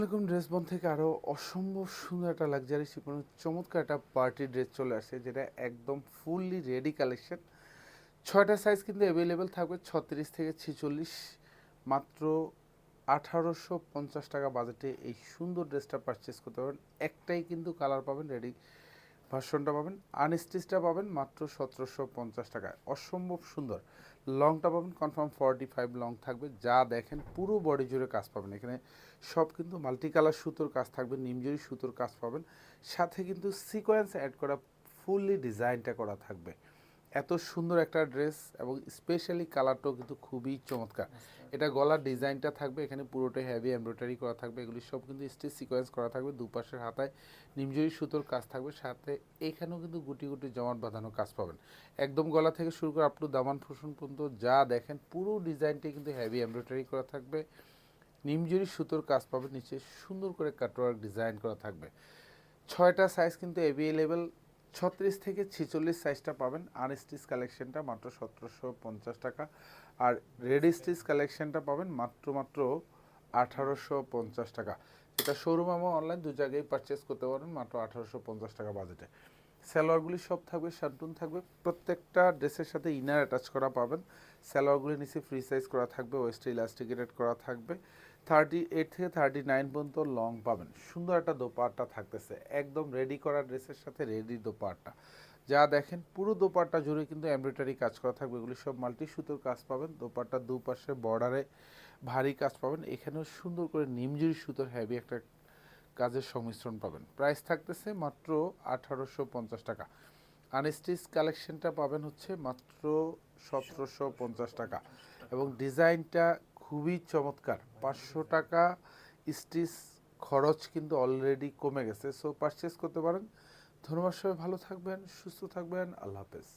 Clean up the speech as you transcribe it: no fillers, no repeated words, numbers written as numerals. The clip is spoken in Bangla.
এরকম ড্রেস বন থেকে আরও অসম্ভব সুন্দর একটা লাক্সারি শিপনের চমৎকার একটা পার্টি ড্রেস চলে আসছে, যেটা একদম ফুললি রেডি কালেকশন। 6টা সাইজ কিন্তু অ্যাভেলেবেল থাকবে, 36 থেকে 46। মাত্র 1850 টাকা বাজেটে এই সুন্দর ড্রেসটা পারচেস করতে পারবেন। একটাই কিন্তু কালার পাবেন, রেডি ভার্সনটা পাবেন। আনস্টিচটা পাবেন মাত্র 1750 টাকায়। অসম্ভব সুন্দর। লংটা পাবেন কনফার্ম 45 লং থাকবে। যা দেখেন পুরো বডি জুড়ে কাজ পাবেন। এখানে সব কিন্তু মাল্টি কালার সুতোর কাজ থাকবে, নিমজুরি সুতোর কাজ পাবেন। সাথে কিন্তু সিকোয়েন্স অ্যাড করা, ফুললি ডিজাইনটা করা থাকবে। এত সুন্দর একটা ড্রেস এবং স্পেশালি কালারটাও কিন্তু খুবই চমৎকার। এটা গলার ডিজাইনটা থাকবে, এখানে পুরোটাই হেভি এমব্রয়ডারি করা থাকবে। এগুলি সব কিন্তু স্টিচ সিকোয়েন্স করা থাকবে। দুপাশের হাতায় নিমজুরি সুতোর কাজ থাকবে, সাথে এখানেও কিন্তু গুটি গুটি জমাট বাঁধানো কাজ পাবেন। একদম গলা থেকে শুরু করে আপ টু দামান পোর্শন পর্যন্ত যা দেখেন পুরো ডিজাইনটাই কিন্তু হেভি এমব্রয়ডারি করা থাকবে। নিমজুরি সুতোর কাজ পাবেন, নিচে সুন্দর করে কাটওয়ার্ক ডিজাইন করা থাকবে। 6টা সাইজ কিন্তু অ্যাভেলেবেল, 36 থেকে 46 সাইজটা পাবেন। আনস্টিচ কালেকশনটা মাত্র 1750 টাকা, আর রেডি স্টিচ কালেকশনটা পাবেন মাত্র 1850 টাকা। এটা শোরুম এবং অনলাইন দু জায়গায় পারচেস করতে পারেন মাত্র 1850 টাকা বাজেটে। সালোয়ারগুলি সব থাকবে, শান্টুন থাকবে। প্রত্যেকটা ড্রেসের সাথে ইনার অ্যাটাচ করা পাবেন। সালোয়ারগুলি নিচে ফ্রি সাইজ করা থাকবে, ওয়েস্টে ইলাস্টিকেটেড করা থাকবে। 38 থেকে 39 পর্যন্ত লং পাবেন। সুন্দর একটা দোপাট্টা থাকতেছে, একদম রেডি করা ড্রেসের সাথে রেডি দোপাট্টা। যা দেখেন পুরো দোপাট্টা জুড়ে কিন্তু এমব্রয়ডারি কাজ করা থাকবে। এগুলি সব মাল্টি সুতোর কাজ পাবেন। দোপাট্টার দুপাশে বর্ডারে ভারী কাজ পাবেন। এখানেও সুন্দর করে নিমজুরি সুতোর হেভি একটা কাজের সংমিশ্রণ পাবেন। প্রাইস থাকতেছে মাত্র 1850 টাকা। আনস্টিচ কালেকশনটা পাবেন হচ্ছে মাত্র 1750 টাকা, এবং ডিজাইনটা খুবই চমৎকার। 500 টাকা স্টিচ খরচ কিন্তু অলরেডি কমে গেছে, সো পারচেস করতে পারেন। ধন্যবাদ, সবাই ভালো থাকবেন, সুস্থ থাকবেন, আল্লাহ হাফেজ।